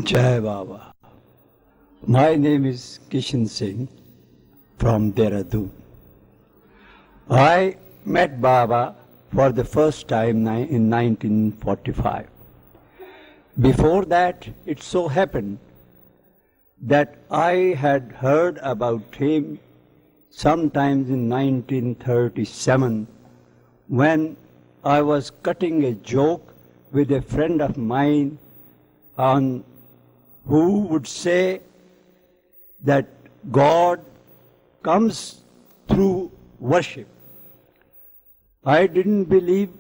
Jai Baba. My name is Kishan Singh from Dehradun. I met Baba for the first time in 1945. Before that, it so happened that I had heard about him sometimes in 1937 when I was cutting a joke with a friend of mine on who would say that God comes through worship. I didn't believe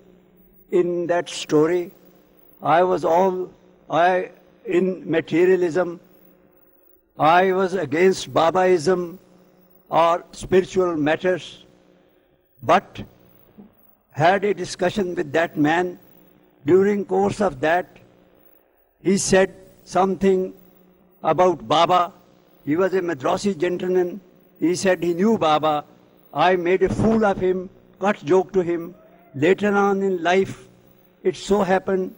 in that story. I was in materialism. I was against Babaism or spiritual matters, but had a discussion with that man. During course of that, he said something about Baba. He was a Madrasi gentleman. He said he knew Baba. I made a fool of him, cut joke to him. Later on in life, it so happened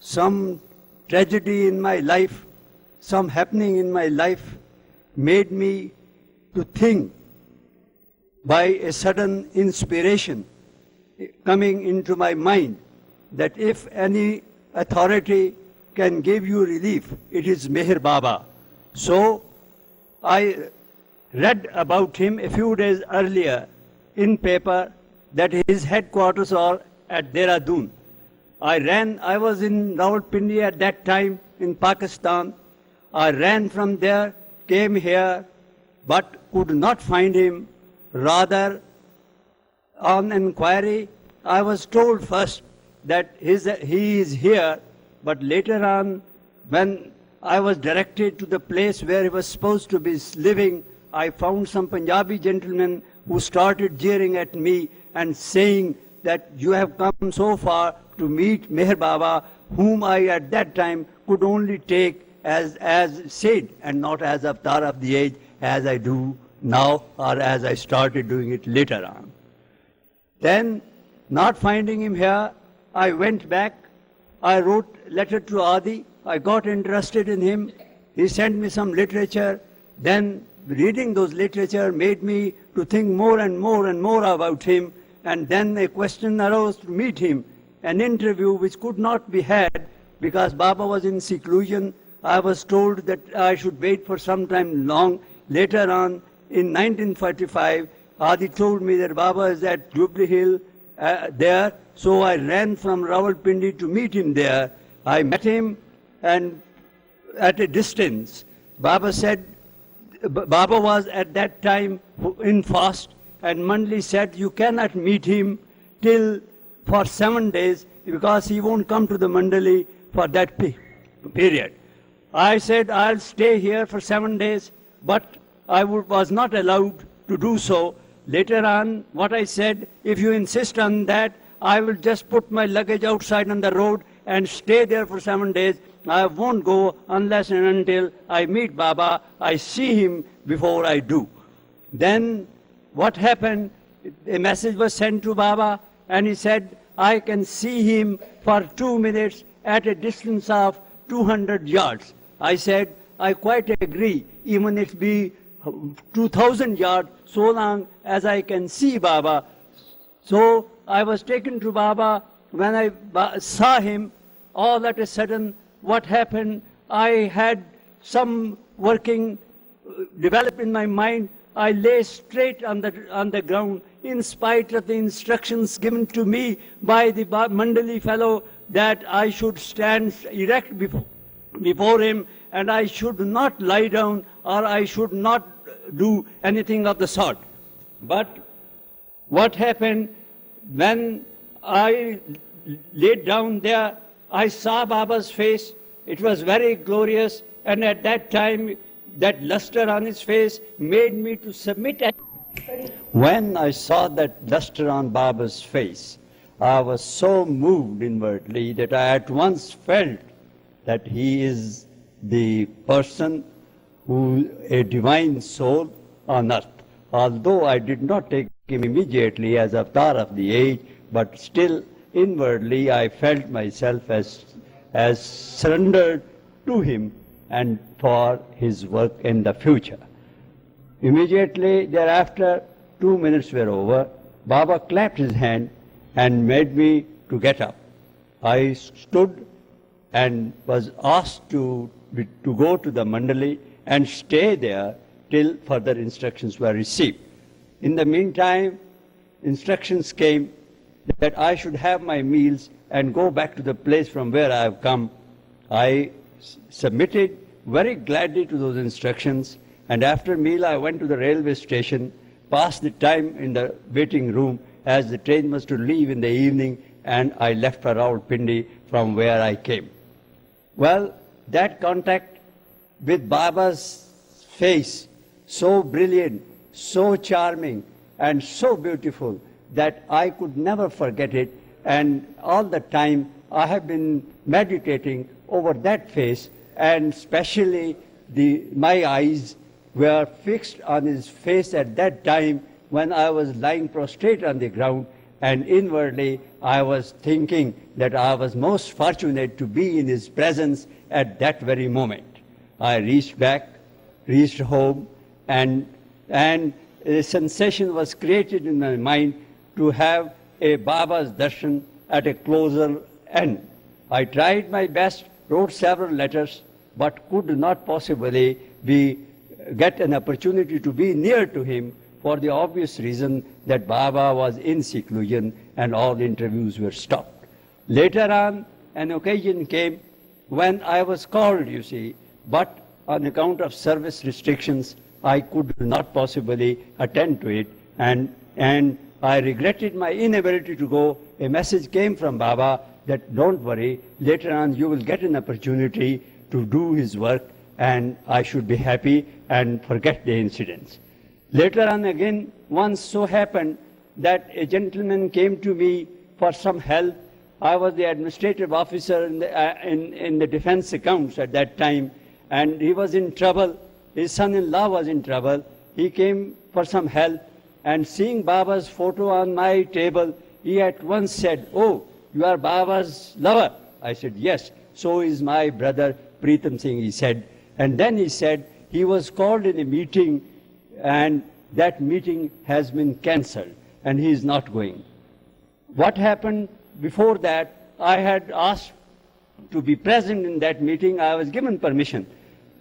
some tragedy in my life, some happening in my life made me to think by a sudden inspiration coming into my mind that if any authority can give you relief, it is Meher Baba. So I read about him a few days earlier in paper that his headquarters are at Dehradun. I was in Rawalpindi at that time in Pakistan. I ran from there, came here, but could not find him. Rather, on inquiry, I was told first that he is here, but later on, when I was directed to the place where he was supposed to be living, I found some Punjabi gentlemen who started jeering at me and saying that you have come so far to meet Meher Baba, whom I at that time could only take as saint and not as avatar of the age as I do now or as I started doing it later on. Then, not finding him here, I went back. I wrote a letter to Adi. I got interested in him. He sent me some literature. Then reading those literature made me to think more and more and more about him. And then a question arose to meet him, an interview which could not be had because Baba was in seclusion. I was told that I should wait for some time long. Later on, in 1945, Adi told me that Baba is at Jubilee Hill there. So I ran from Rawalpindi to meet him there. I met him, and at a distance, Baba said, Baba was at that time in fast, and Mandli said, you cannot meet him till for 7 days because he won't come to the Mandali for that period. I said, I'll stay here for 7 days, but I was not allowed to do so. Later on, what I said, if you insist on that, I will just put my luggage outside on the road and stay there for 7 days. I won't go unless and until I meet Baba, I see him before I do. Then what happened, a message was sent to Baba and he said, I can see him for 2 minutes at a distance of 200 yards. I said, I quite agree, even if it be 2,000 yards, so long as I can see Baba. So I was taken to Baba. When I saw him, all at a sudden, what happened, I had some working develop in my mind. I lay straight on the ground in spite of the instructions given to me by the Mandali fellow that I should stand erect before him and I should not lie down or I should not do anything of the sort. But what happened, when I laid down there, I saw Baba's face. It was very glorious, and at that time, that luster on his face made me to submit. When I saw that luster on Baba's face, I was so moved inwardly that I at once felt that he is the person who a divine soul on earth. Although I did not take him immediately as avatar of the age, but still inwardly I felt myself as surrendered to him, and for his work in the future. Immediately thereafter, 2 minutes were over. Baba clapped his hand and made me to get up. I stood and was asked to go to the Mandali and stay there till further instructions were received. In the meantime, instructions came that I should have my meals and go back to the place from where I have come. I submitted very gladly to those instructions, and after meal I went to the railway station, passed the time in the waiting room as the train was to leave in the evening, and I left for Rawalpindi from where I came. Well, that contact with Baba's face, so brilliant, so charming, and so beautiful, that I could never forget it, and all the time I have been meditating over that face, and especially my eyes were fixed on his face at that time when I was lying prostrate on the ground, and inwardly I was thinking that I was most fortunate to be in his presence at that very moment. I reached home, and a sensation was created in my mind to have a Baba's darshan at a closer end. I tried my best, wrote several letters, but could not possibly get an opportunity to be near to him for the obvious reason that Baba was in seclusion and all interviews were stopped. Later on, an occasion came when I was called, you see, but on account of service restrictions, I could not possibly attend to it, and I regretted my inability to go. A message came from Baba that don't worry, later on you will get an opportunity to do his work, and I should be happy and forget the incidents. Later on again, once so happened that a gentleman came to me for some help. I was the administrative officer in the defense accounts at that time, and he was in trouble. His son-in-law was in trouble. He came for some help, and seeing Baba's photo on my table, he at once said, "Oh, you are Baba's lover?" I said, "Yes." "So is my brother Pritam Singh," he said. And then he said he was called in a meeting, and that meeting has been cancelled, and he is not going. What happened before that? I had asked to be present in that meeting. I was given permission,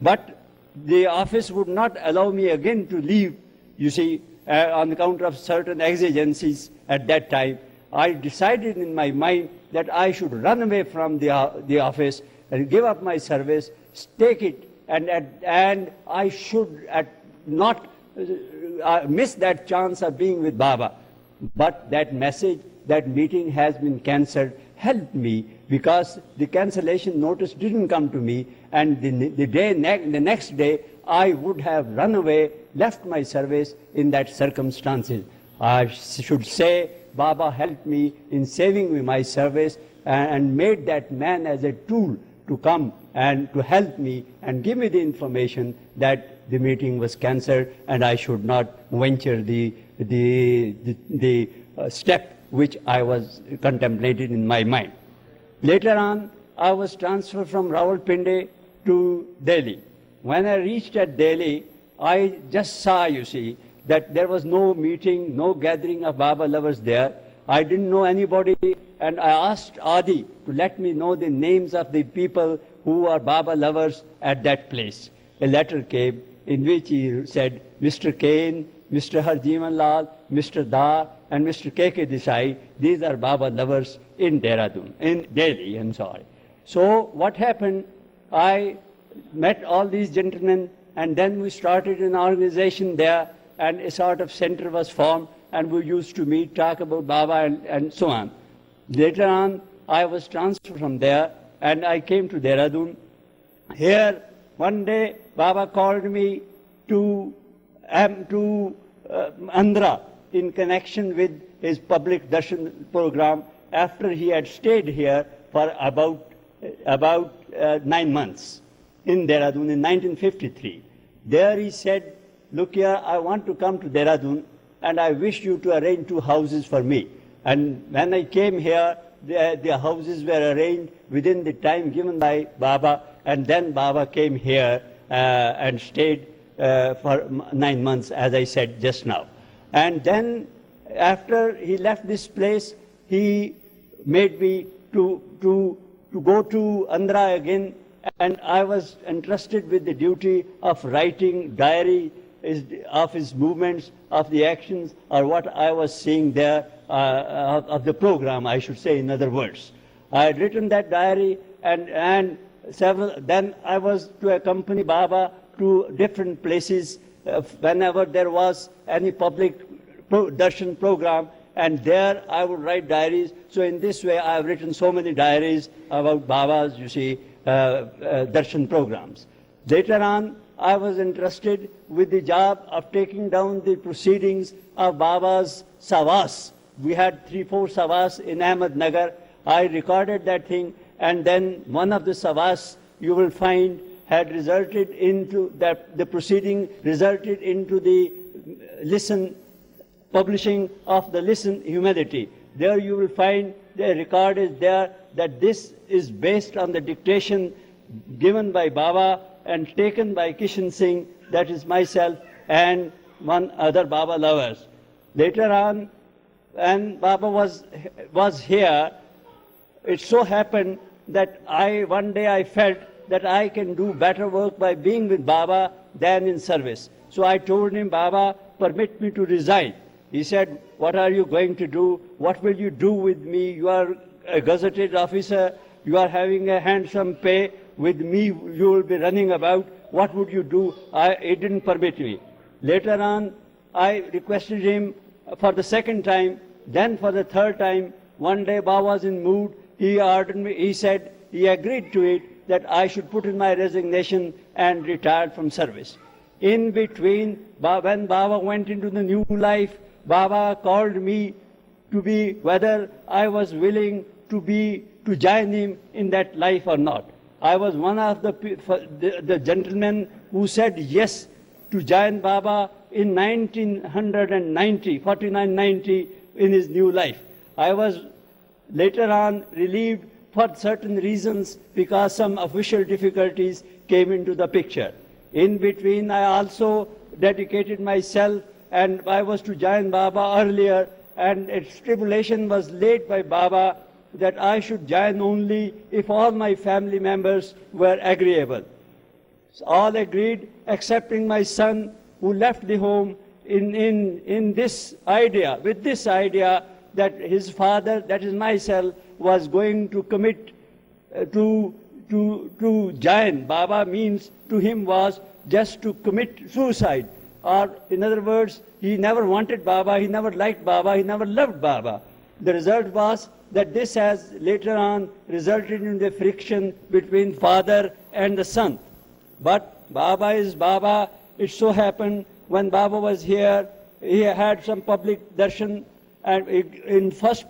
but the office would not allow me again to leave, you see, on account of certain exigencies at that time. I decided in my mind that I should run away from the office and give up my service, stake it, and I should not miss that chance of being with Baba. But that message, that meeting has been cancelled, helped me, because the cancellation notice didn't come to me, and the next day I would have run away, left my service in that circumstances. I should say Baba helped me in saving me my service, and made that man as a tool to come and to help me and give me the information that the meeting was cancelled and I should not venture the step which I was contemplating in my mind. Later on, I was transferred from Rawalpindi to Delhi. When I reached at Delhi, I just saw, you see, that there was no meeting, no gathering of Baba lovers there. I didn't know anybody, and I asked Adi to let me know the names of the people who are Baba lovers at that place. A letter came in which he said, Mr. Kane, Mr. Harjivan Lal, Mr. Da, and Mr. K.K. Desai, these are Baba lovers in Dehradun, in Delhi, I'm sorry. So what happened, I met all these gentlemen, and then we started an organization there, and a sort of center was formed, and we used to meet, talk about Baba, and so on. Later on, I was transferred from there, and I came to Dehradun. Here, one day, Baba called me to Andhra in connection with his public darshan program after he had stayed here for about 9 months in Dehradun in 1953. There he said, look here, I want to come to Dehradun and I wish you to arrange 2 houses for me. And when I came here, the houses were arranged within the time given by Baba, and then Baba came here and stayed for 9 months, as I said just now. And then after he left this place, he made me to go to Andhra again, and I was entrusted with the duty of writing diary of his movements, of the actions, or what I was seeing there, of the program, I should say, in other words. I had written that diary, and then I was to accompany Baba to different places whenever there was any public darshan program, and there I would write diaries. So in this way, I have written so many diaries about Baba's, you see, darshan programs. Later on, I was entrusted with the job of taking down the proceedings of Baba's Savas. We had 3-4 Savas in Ahmednagar. I recorded that thing, and then one of the Savas, you will find, had resulted into the proceeding resulted into the publishing of the Listen Humanity. There you will find the record is there that this is based on the dictation given by Baba and taken by Kishan Singh, that is myself, and one other Baba lovers. Later on, when Baba was here, it so happened that one day I felt that I can do better work by being with Baba than in service. So I told him, Baba, permit me to resign. He said, what are you going to do? What will you do with me? You are a gazetted officer. You are having a handsome pay. With me, you will be running about. What would you do? He didn't permit me. Later on, I requested him for the second time. Then for the third time, one day Baba was in mood. He ordered me, he said, he agreed to it, that I should put in my resignation and retire from service. In between, when Baba went into the new life, Baba called me to be whether I was willing to join him in that life or not. I was one of the gentlemen who said yes to join Baba in 49-90 in his new life. I was later on relieved for certain reasons because some official difficulties came into the picture. In between, I also dedicated myself, and I was to join Baba earlier, and a stipulation was laid by Baba that I should join only if all my family members were agreeable. So all agreed, excepting my son, who left the home in this idea, with this idea that his father, that is myself, was going to commit to join. Baba means to him was just to commit suicide. Or in other words, he never wanted Baba, he never liked Baba, he never loved Baba. The result was that this has later on resulted in the friction between father and the son. But Baba is Baba. It so happened when Baba was here, he had some public darshan, and in second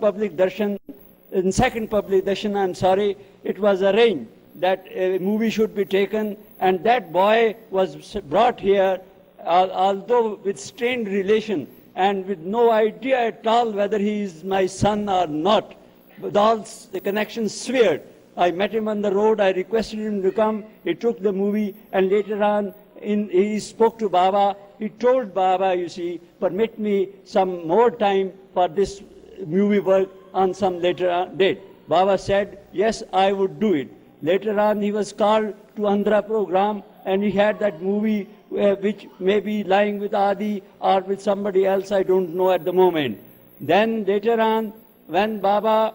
public darshan, it was arranged that a movie should be taken, and that boy was brought here, although with strained relation and with no idea at all whether he is my son or not. With all the connections severed, I met him on the road, I requested him to come, he took the movie, and later on he spoke to Baba. He told Baba, you see, permit me some more time for this movie work on some later date. Baba said, yes, I would do it. Later on, he was called to Andhra program, and he had that movie which may be lying with Adi or with somebody else, I don't know at the moment. Then later on, when I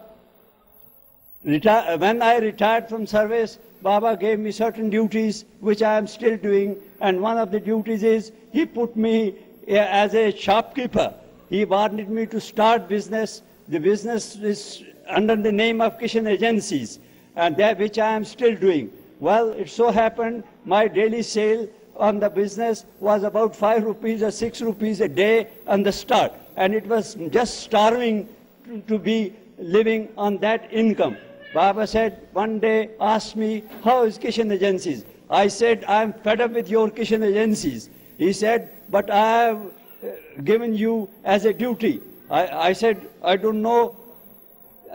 retired from service, Baba gave me certain duties which I am still doing, and one of the duties is he put me as a shopkeeper. He wanted me to start business. The business is under the name of Kishan Agencies, and that which I am still doing. Well, it so happened my daily sale on the business was about 5 rupees or 6 rupees a day on the start, and it was just starving to be living on that income. Baba said, one day asked me, how is Kishan Agencies? I said, I am fed up with your Kishan Agencies. He said, but I have given you as a duty. I said, I don't know.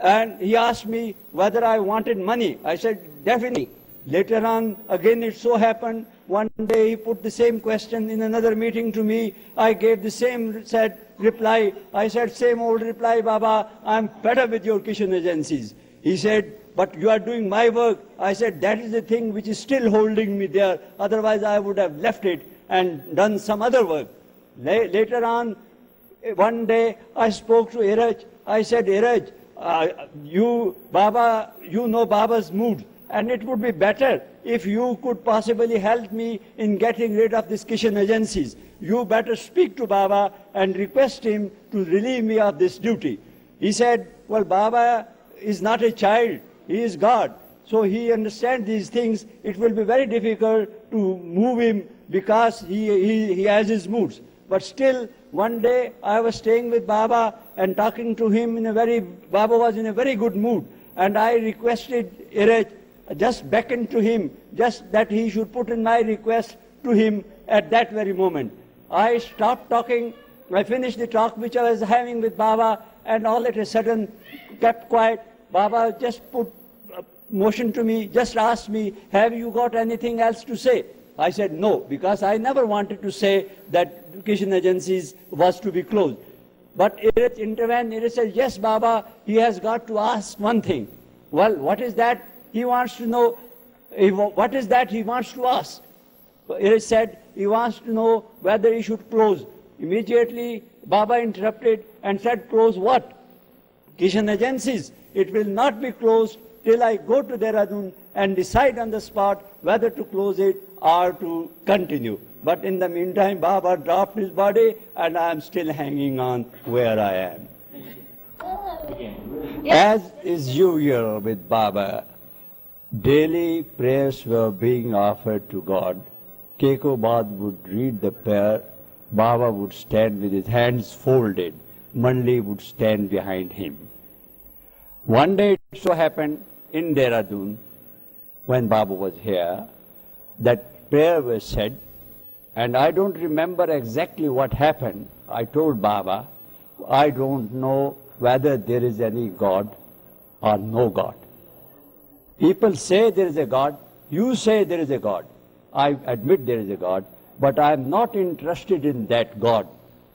And he asked me whether I wanted money. I said, definitely. Later on, again it so happened, one day he put the same question in another meeting to me. I gave the same said reply. I said, same old reply, Baba, I'm fed up with your Kishan agencies. He said, but you are doing my work. I said, that is the thing which is still holding me there. Otherwise, I would have left it and done some other work. Later on, one day, I spoke to Iraj. I said, Iraj, Baba, you know Baba's mood, and it would be better if you could possibly help me in getting rid of these Kishan agencies. You better speak to Baba and request him to relieve me of this duty. He said, well, Baba is not a child, he is God. So he understands these things. It will be very difficult to move him because he has his moods. But still, one day I was staying with Baba and talking to him Baba was in a very good mood. And I requested Iraj, just beckoned to him, just that he should put in my request to him at that very moment. I stopped talking, I finished the talk which I was having with Baba, and all at a sudden kept quiet. Baba just put motion to me, just asked me, have you got anything else to say? I said no, because I never wanted to say that Kishan agencies was to be closed. But Iraj intervened. Iraj said, yes, Baba, he has got to ask one thing. Well, what is that? He wants to know, what is that he wants to ask? Iraj said, he wants to know whether he should close. Immediately, Baba interrupted and said, close what? Kishan agencies. It will not be closed till I go to Dehradun and decide on the spot whether to close it or to continue. But in the meantime, Baba dropped his body and I am still hanging on where I am. As is usual with Baba, daily prayers were being offered to God. Kekobad would read the prayer, Baba would stand with his hands folded, Manli would stand behind him. One day it so happened in Dehradun, when Baba was here, that prayer was said, and I don't remember exactly what happened. I told Baba, I don't know whether there is any God or no God. People say there is a God, you say there is a God. I admit there is a God, but I am not interested in that God.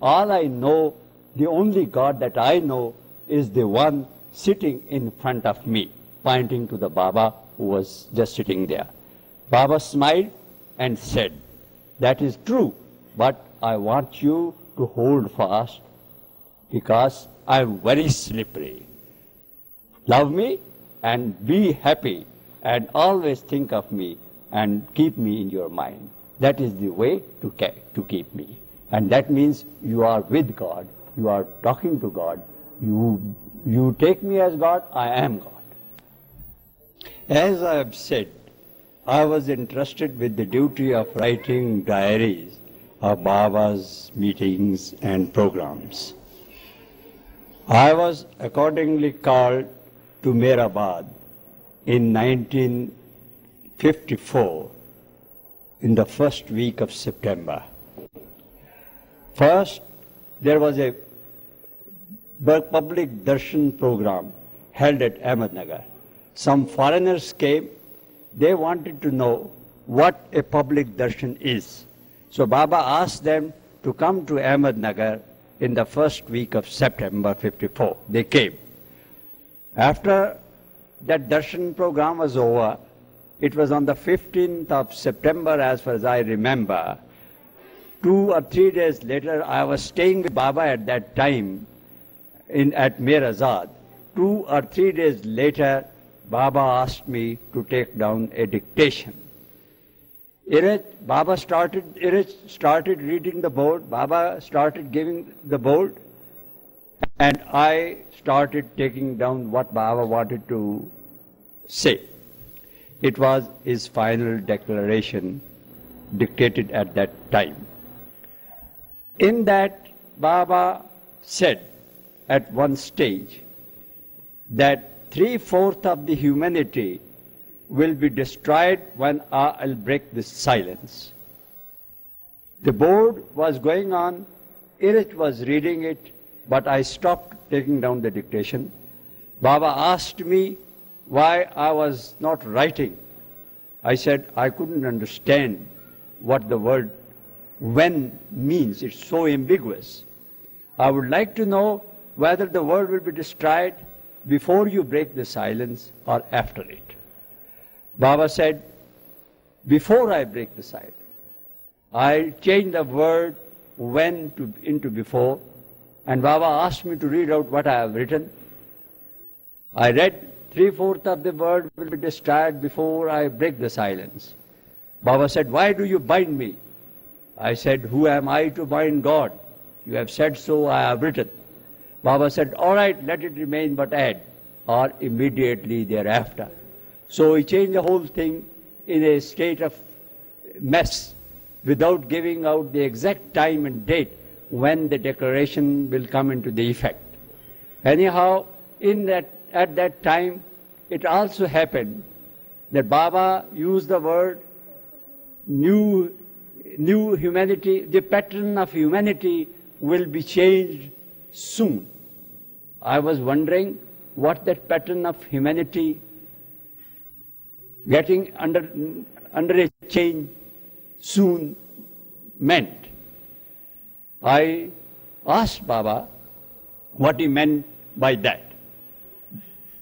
All I know, the only God that I know is the one sitting in front of me, pointing to the Baba who was just sitting there. Baba smiled and said, that is true, but I want you to hold fast because I am very slippery. Love me and be happy and always think of me and keep me in your mind. That is the way to keep me. And that means you are with God, you are talking to God, you take me as God, I am God. As I have said, I was entrusted with the duty of writing diaries of Baba's meetings and programs. I was accordingly called to Mehrabad in 1954, in the first week of September. First, there was a public darshan program held at Ahmednagar. Some foreigners came. They wanted to know what a public darshan is. So Baba asked them to come to Ahmednagar in the first week of September 54. They came. After that darshan program was over, it was on the 15th of September, as far as I remember. 2 or 3 days later, I was staying with Baba at that time at Mir Azad. 2 or 3 days later, Baba asked me to take down a dictation. Iraj started reading the board, Baba started giving the board, and I started taking down what Baba wanted to say. It was his final declaration dictated at that time. In that, Baba said at one stage that 3/4 of the humanity will be destroyed when I'll break this silence. The board was going on, Iraj was reading it, but I stopped taking down the dictation. Baba asked me why I was not writing. I said I couldn't understand what the word when means. It's so ambiguous. I would like to know whether the word will be destroyed before you break the silence or after it. Baba said, before I break the silence. I changed the word when into before, and Baba asked me to read out what I have written. I read 3/4 of the word will be destroyed before I break the silence. Baba said, why do you bind me? I said, who am I to bind God? You have said so, I have written. Baba said, all right, let it remain, but add, or immediately thereafter. So he changed the whole thing in a state of mess without giving out the exact time and date when the declaration will come into the effect. Anyhow, at that time, it also happened that Baba used the word new humanity, the pattern of humanity will be changed soon. I was wondering what that pattern of humanity getting under a change soon meant. I asked Baba what he meant by that.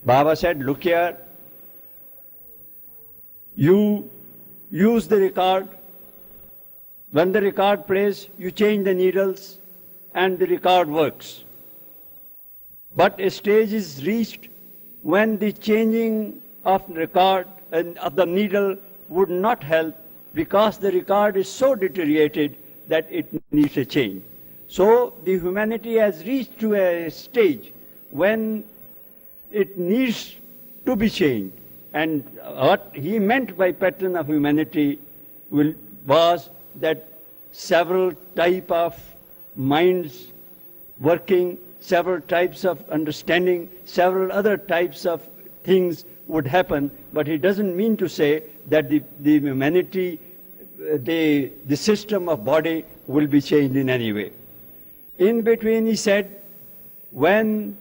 Baba said, look here, you use the record. When the record plays, you change the needles and the record works. But a stage is reached when the changing of record and of the needle would not help because the record is so deteriorated that it needs a change. So the humanity has reached to a stage when it needs to be changed. And what he meant by pattern of humanity was that several types of minds working, several types of understanding, several other types of things would happen, but he doesn't mean to say that the humanity, the system of body will be changed in any way. In between, he said, when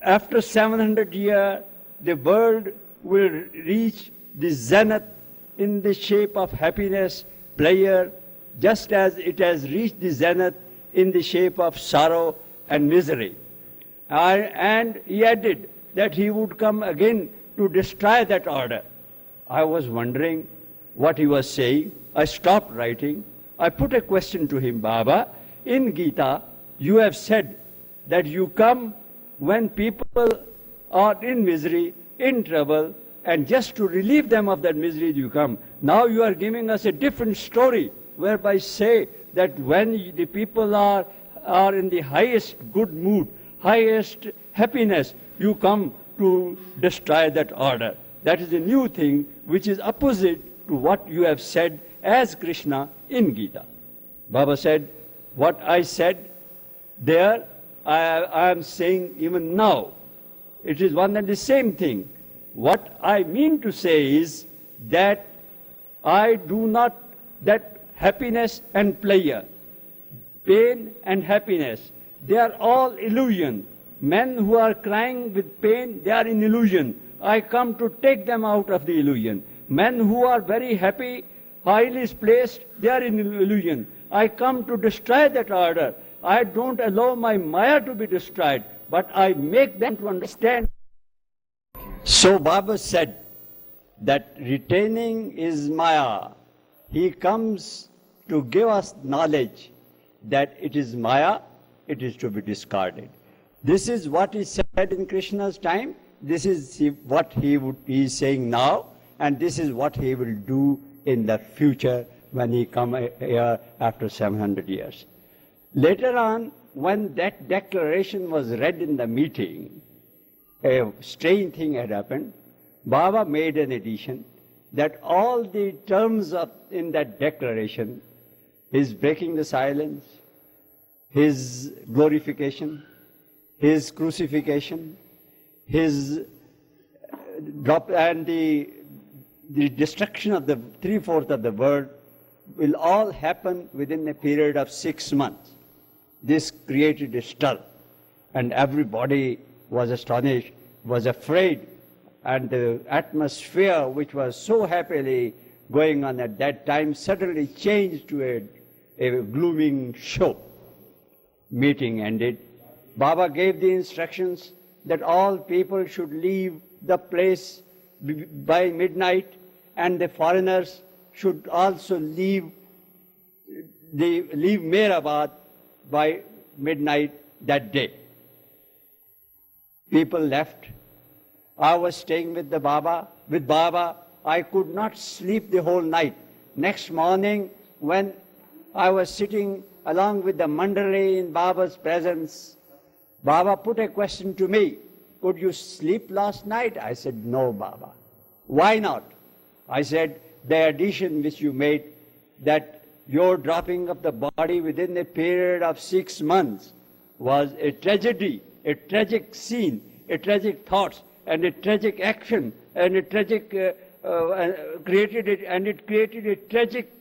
after 700 years, the world will reach the zenith in the shape of happiness, pleasure, just as it has reached the zenith in the shape of sorrow and misery. And he added that he would come again to destroy that order. I was wondering what he was saying. I stopped writing. I put a question to him, Baba, in Gita, you have said that you come when people are in misery, in trouble, and just to relieve them of that misery you come. Now you are giving us a different story, whereby say that when the people are in the highest good mood, highest happiness, you come to destroy that order. That is a new thing which is opposite to what you have said as Krishna in Gita. Baba said, what I said there, I am saying even now. It is one and the same thing. What I mean to say is that I do not, that happiness and pleasure, pain and happiness, they are all illusion. Men who are crying with pain, they are in illusion. I come to take them out of the illusion. Men who are very happy, highly placed, they are in illusion. I come to destroy that order. I don't allow my Maya to be destroyed, but I make them to understand. So Baba said that retaining is Maya. He comes to give us knowledge that it is Maya, it is to be discarded. This is what is said in Krishna's time, this is what he is saying now, and this is what he will do in the future when he comes here after 700 years. Later on, when that declaration was read in the meeting, a strange thing had happened. Baba made an addition that all the terms in that declaration, his breaking the silence, his glorification, his crucifixion, his drop and the destruction of the 3/4 of the world will all happen within a period of 6 months. This created a stir, and everybody was astonished, was afraid and the atmosphere which was so happily going on at that time suddenly changed to a glooming show. Meeting ended. Baba gave the instructions that all people should leave the place by midnight, and the foreigners should also leave Mehrabad by midnight that day. People left. I was staying with Baba. I could not sleep the whole night. Next morning, when I was sitting along with the Mandali in Baba's presence, Baba put a question to me. Could you sleep last night? I said, no, Baba. Why not? I said, the addition which you made, that your dropping of the body within a period of 6 months was a tragedy, a tragic scene, a tragic thought, and a tragic action, and a tragic created a tragic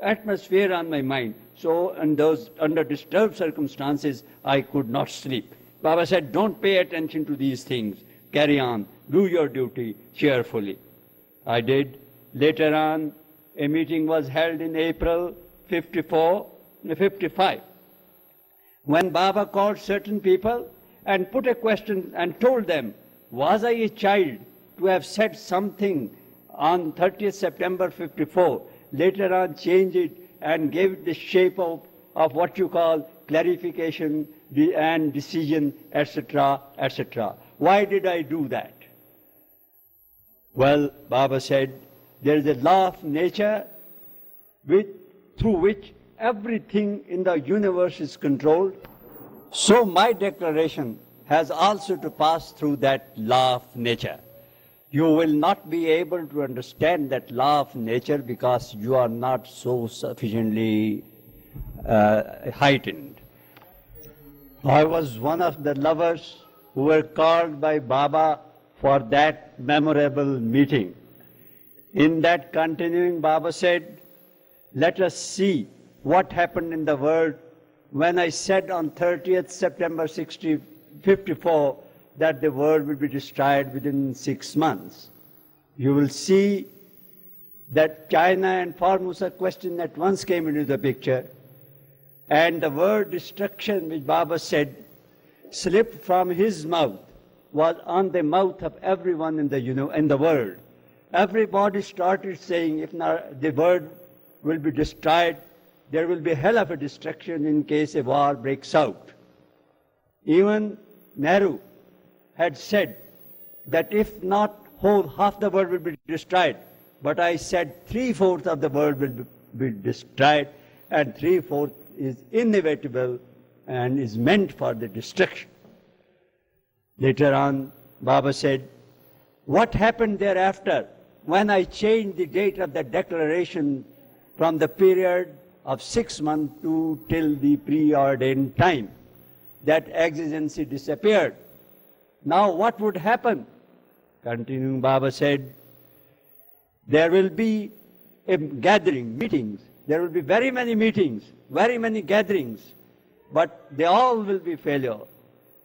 atmosphere on my mind. So, under disturbed circumstances, I could not sleep. Baba said, don't pay attention to these things. Carry on. Do your duty cheerfully. I did. Later on, a meeting was held in April 55. When Baba called certain people and put a question and told them, was I a child to have said something on 30th September 54, later on changed it and gave it the shape of what you call clarification and decision, etc., etc. Why did I do that? Well, Baba said, there is a law of nature through which everything in the universe is controlled. So my declaration has also to pass through that law of nature. You will not be able to understand that law of nature because you are not so sufficiently heightened. I was one of the lovers who were called by Baba for that memorable meeting. In that continuing, Baba said, let us see what happened in the world when I said on 30th September 54 that the world will be destroyed within 6 months. You will see that China and Formosa question at once came into the picture, and the word destruction, which Baba said, slipped from his mouth, was on the mouth of everyone in the world. Everybody started saying, if not, the world will be destroyed, there will be hell of a destruction in case a war breaks out. Even Nehru had said that if not whole, half the world will be destroyed. But I said 3/4 of the world will be destroyed, and 3/4 is inevitable and is meant for the destruction. Later on, Baba said, what happened thereafter when I changed the date of the declaration from the period of 6 months to till the preordained time? That exigency disappeared. Now what would happen? Continuing, Baba said, there will be a gathering, meetings. There will be very many meetings, very many gatherings, but they all will be failure.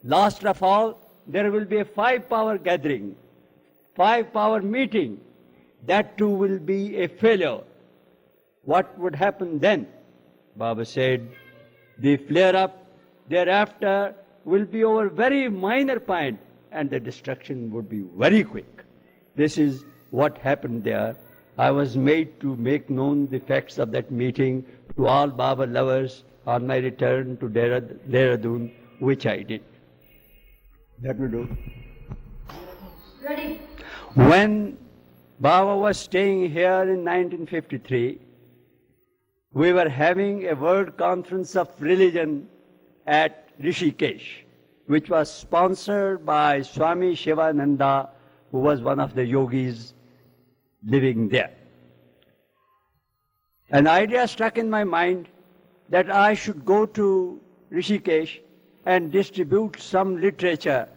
Last of all, there will be a 5-power gathering, 5-power meeting. That too will be a failure. What would happen then? Baba said, the flare-up thereafter will be over very minor point, and the destruction would be very quick. This is what happened there. I was made to make known the facts of that meeting to all Baba lovers on my return to Dehradun, which I did. That will do. Ready. When Baba was staying here in 1953, we were having a World Conference of Religion at Rishikesh, which was sponsored by Swami Shivananda, who was one of the yogis living there. An idea struck in my mind that I should go to Rishikesh and distribute some literature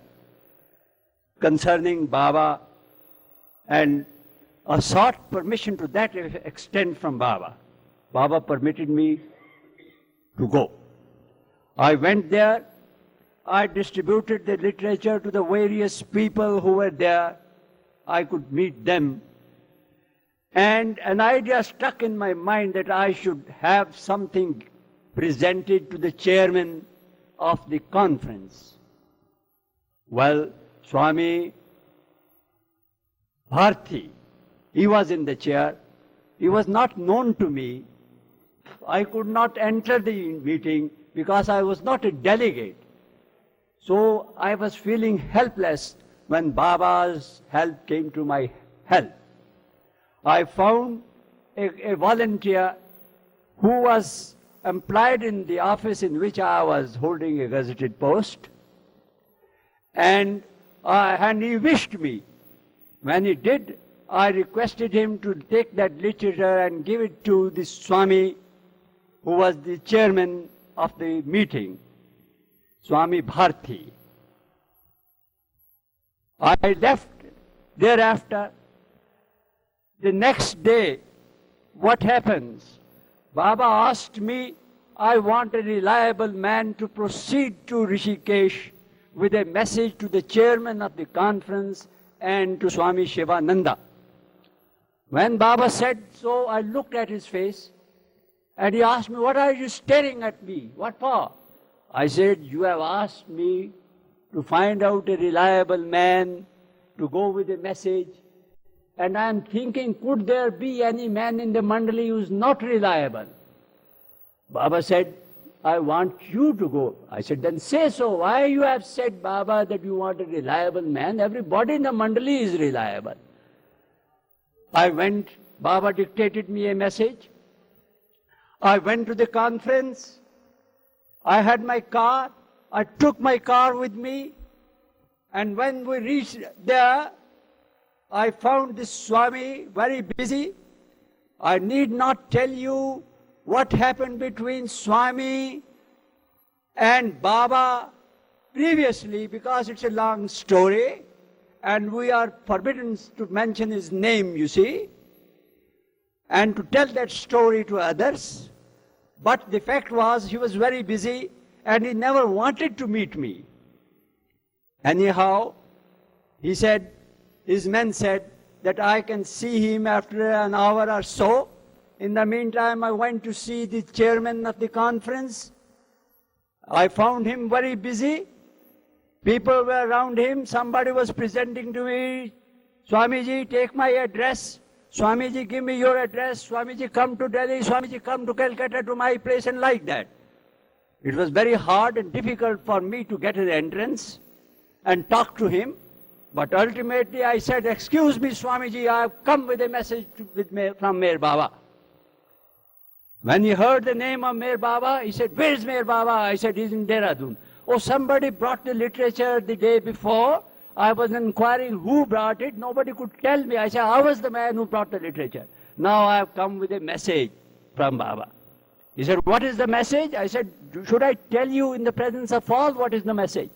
concerning Baba, and I sought permission to that extent from Baba. Baba permitted me to go. I went there. I distributed the literature to the various people who were there. I could meet them. And an idea struck in my mind that I should have something presented to the chairman of the conference. Well, Swami Bharti, he was in the chair. He was not known to me. I could not enter the meeting because I was not a delegate. So I was feeling helpless when Baba's help came to my help. I found a volunteer who was employed in the office in which I was holding a gazetted post, and he wished me. When he did, I requested him to take that literature and give it to the Swami, who was the chairman of the meeting, Swami Bharti. I left thereafter. The next day, what happens? Baba asked me, I want a reliable man to proceed to Rishikesh with a message to the chairman of the conference and to Swami Shivananda. When Baba said so, I looked at his face and he asked me, what are you staring at me? What for? I said, you have asked me to find out a reliable man to go with a message. And I am thinking, could there be any man in the Mandali who is not reliable? Baba said, I want you to go. I said, then say so. Why you have said, Baba, that you want a reliable man? Everybody in the Mandali is reliable. I went, Baba dictated me a message. I went to the conference. I had my car. I took my car with me. And when we reached there, I found this Swami very busy. I need not tell you what happened between Swami and Baba previously because it's a long story and we are forbidden to mention his name, you see, and to tell that story to others. But the fact was he was very busy and he never wanted to meet me. Anyhow, he said, his men said that I can see him after an hour or so. In the meantime, I went to see the chairman of the conference. I found him very busy. People were around him. Somebody was presenting to me, Swamiji, take my address. Swamiji, give me your address. Swamiji, come to Delhi. Swamiji, come to Calcutta to my place, and like that. It was very hard and difficult for me to get an entrance and talk to him. But ultimately I said, excuse me, Swamiji, I have come with a message from Meher Baba. When he heard the name of Meher Baba, he said, where is Meher Baba? I said, he's in Dehradun. Oh, somebody brought the literature the day before. I was inquiring who brought it. Nobody could tell me. I said, I was the man who brought the literature. Now I have come with a message from Baba. He said, what is the message? I said, should I tell you in the presence of all what is the message?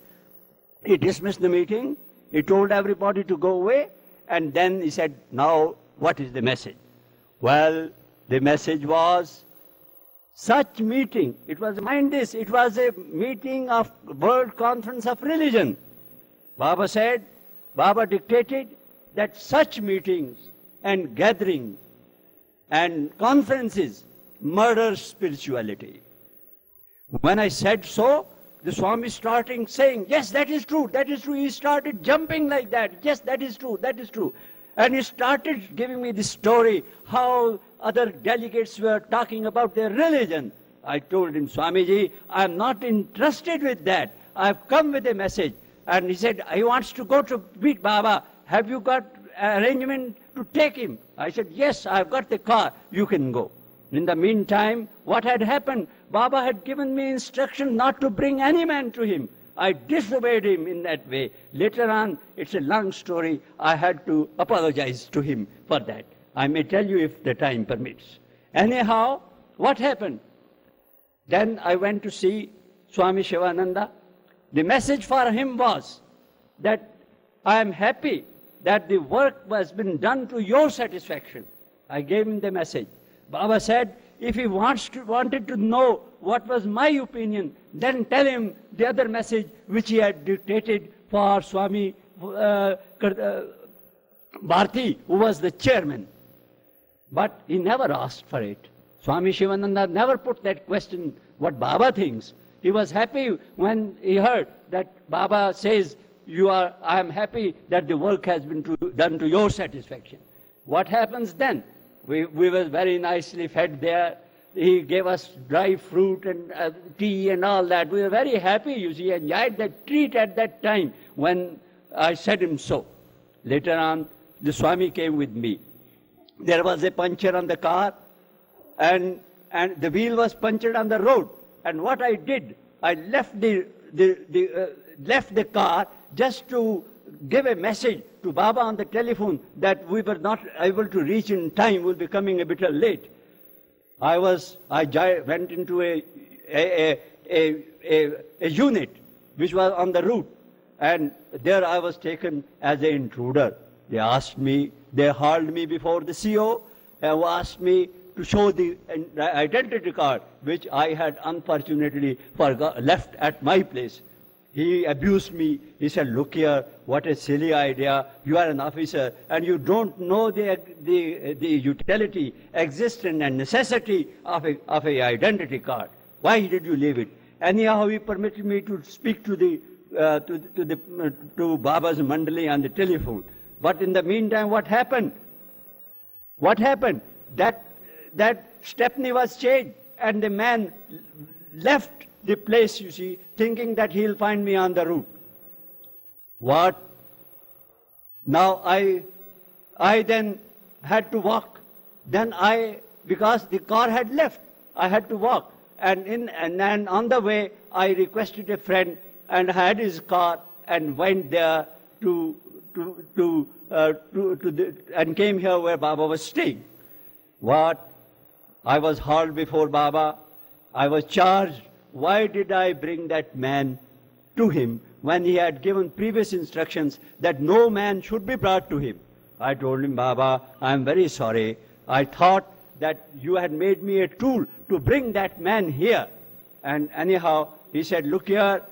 He dismissed the meeting. He told everybody to go away, and then he said, now, what is the message? Well, the message was, such meeting, it was, mind this, it was a meeting of World Conference of Religion. Baba said, Baba dictated that such meetings and gatherings and conferences murder spirituality. When I said so, the Swami started saying, yes, that is true, that is true. He started jumping like that. Yes, that is true, that is true. And he started giving me the story, how other delegates were talking about their religion. I told him, Swamiji, I am not interested with that. I have come with a message. And he said, he wants to go to meet Baba. Have you got arrangement to take him? I said, yes, I have got the car. You can go. In the meantime, what had happened? Baba had given me instruction not to bring any man to him. I disobeyed him in that way. Later on, it's a long story. I had to apologize to him for that. I may tell you if the time permits. Anyhow, what happened? Then I went to see Swami Shivananda. The message for him was that I am happy that the work has been done to your satisfaction. I gave him the message. Baba said, if he wanted to know what was my opinion, then tell him the other message which he had dictated for Swami Bharti, who was the chairman. But he never asked for it. Swami Shivananda never put that question, what Baba thinks. He was happy when he heard that Baba says, I am happy that the work has been done to your satisfaction. What happens then? We were very nicely fed there. He gave us dry fruit and tea and all that. We were very happy, you see, enjoyed that treat at that time when I said him so. Later on, the Swami came with me. There was a puncture on the car, and the wheel was punctured on the road. And what I did, I left the car just to give a message to Baba on the telephone that we were not able to reach in time, we'll be coming a bit late. I went into a unit which was on the route, and there I was taken as an intruder. They hauled me before the CO and asked me to show the identity card, which I had unfortunately left at my place. He abused me. He said, look here, what a silly idea. You are an officer and you don't know the utility, existence and necessity of a identity card. Why did you leave it? Anyhow, he permitted me to speak to Baba's Mandali on the telephone. But in the meantime, what happened? That Stepney was changed, and the man left the place, you see, thinking that he'll find me on the route. What? Now I then had to walk. Because the car had left, I had to walk. And on the way, I requested a friend and had his car and went there and came here where Baba was staying. What? I was hauled before Baba. I was charged. Why did I bring that man to him when he had given previous instructions that no man should be brought to him? I told him, Baba, I am very sorry. I thought that you had made me a tool to bring that man here. And anyhow, he said, look here,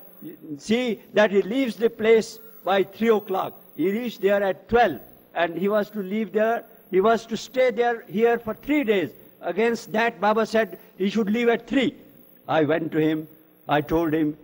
see that he leaves the place by 3 o'clock. He reached there at 12, and he was to leave there. He was to stay here for 3 days. Against that, Baba said he should leave at 3. I went to him. I told him,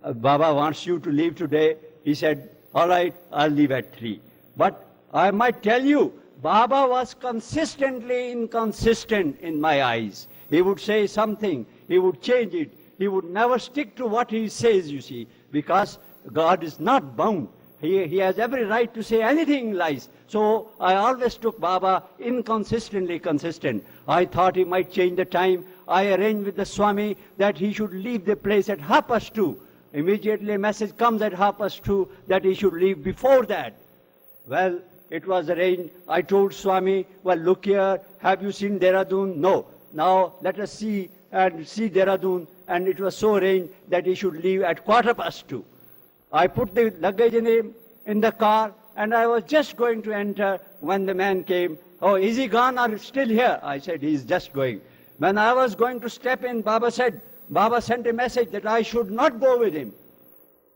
Baba wants you to leave today. He said, all right, I'll leave at 3. But I might tell you, Baba was consistently inconsistent in my eyes. He would say something, he would change it. He would never stick to what he says, you see, because God is not bound. He has every right to say anything lies. So I always took Baba inconsistently consistent. I thought he might change the time. I arranged with the Swami that he should leave the place at 2:30. Immediately a message comes at 2:30 that he should leave before that. Well, it was arranged. I told Swami, well, look here, have you seen Dehradun? No. Now let us see Dehradun. And it was so arranged that he should leave at 2:15. I put the luggage in the car, and I was just going to enter when the man came. Oh, is he gone or still here? I said, he's just going. When I was going to step in, Baba sent a message that I should not go with him.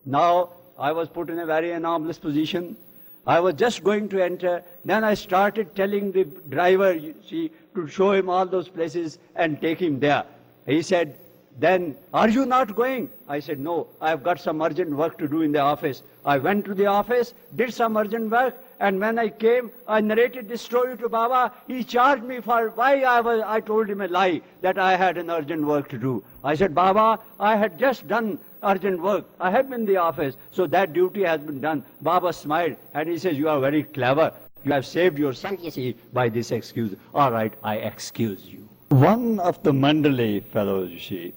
Now, I was put in a very anomalous position. I was just going to enter. Then I started telling the driver, you see, to show him all those places and take him there. He said, then, are you not going? I said, no, I've got some urgent work to do in the office. I went to the office, did some urgent work, and when I came, I narrated this story to Baba. He charged me for why I told him a lie, that I had an urgent work to do. I said, Baba, I had just done urgent work. I have been in the office, so that duty has been done. Baba smiled, and he says, you are very clever. You have saved yourself, you see, by this excuse. All right, I excuse you. One of the Mandalay fellows, you see,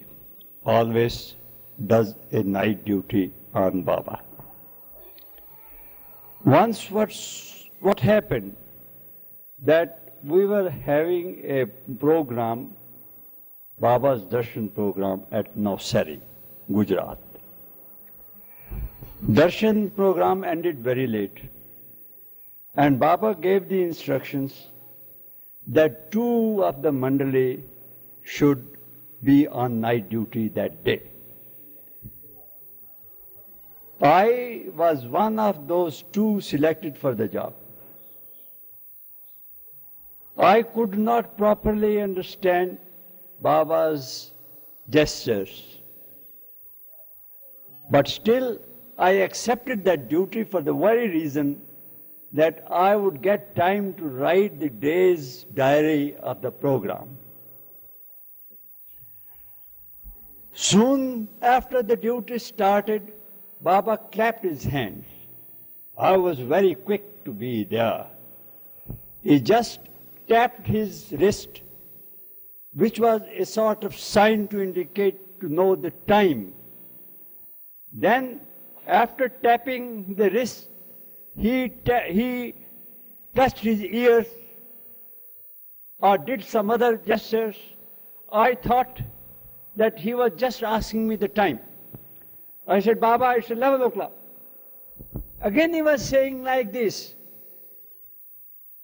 always does a night duty on Baba. Once what happened, that we were having a program, Baba's Darshan program at Navsari, Gujarat. Darshan program ended very late, and Baba gave the instructions that 2 of the Mandalay should be on night duty that day. I was one of those 2 selected for the job. I could not properly understand Baba's gestures. But still, I accepted that duty for the very reason that I would get time to write the day's diary of the program. Soon after the duty started, Baba clapped his hands. I was very quick to be there. He just tapped his wrist, which was a sort of sign to indicate to know the time. Then, after tapping the wrist, he touched his ears or did some other gestures. I thought that he was just asking me the time. I said, Baba, it's 11 o'clock. Again he was saying like this,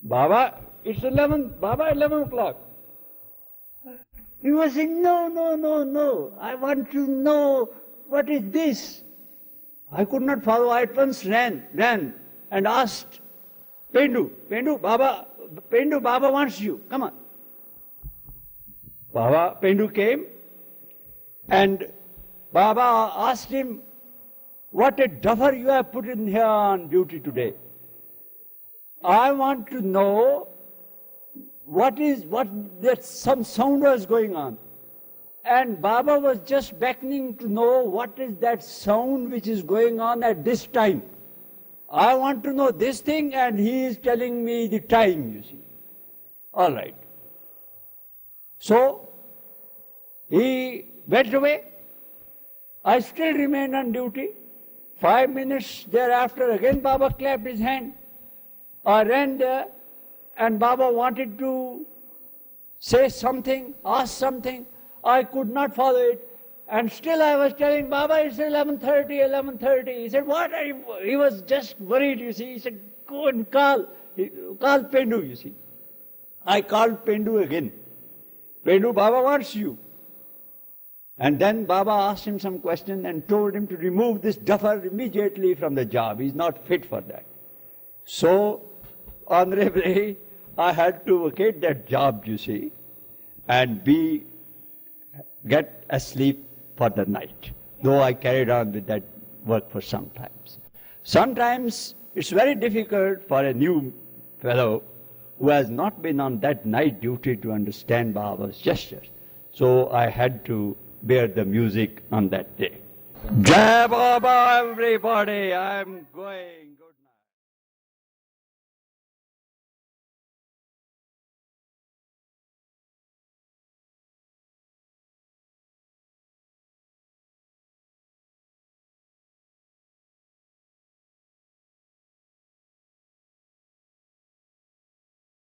Baba, it's 11, Baba, 11 o'clock. He was saying, no, I want to know what is this. I could not follow. I at once ran and asked Pendu, Baba wants you, come on. Pendu came and Baba asked him, what a duffer you have put in here on duty today. I want to know that some sound was going on. And Baba was just beckoning to know what is that sound which is going on at this time. I want to know this thing and he is telling me the time, you see. All right. So, he went away. I still remained on duty. 5 minutes thereafter, again Baba clapped his hand. I ran there and Baba wanted to say something, ask something. I could not follow it. And still I was telling Baba, it's 11:30. He said, what are you? He was just worried, you see. He said, go and call Pendu, you see. I called Pendu again. Pendu, Baba wants you. And then Baba asked him some question and told him to remove this duffer immediately from the job. He's not fit for that. So, honorably, I had to vacate that job, you see, and get asleep for the night, though I carried on with that work for some times. Sometimes it's very difficult for a new fellow who has not been on that night duty to understand Baba's gestures. So I had to bear the music on that day. Jai Baba, everybody, I'm going.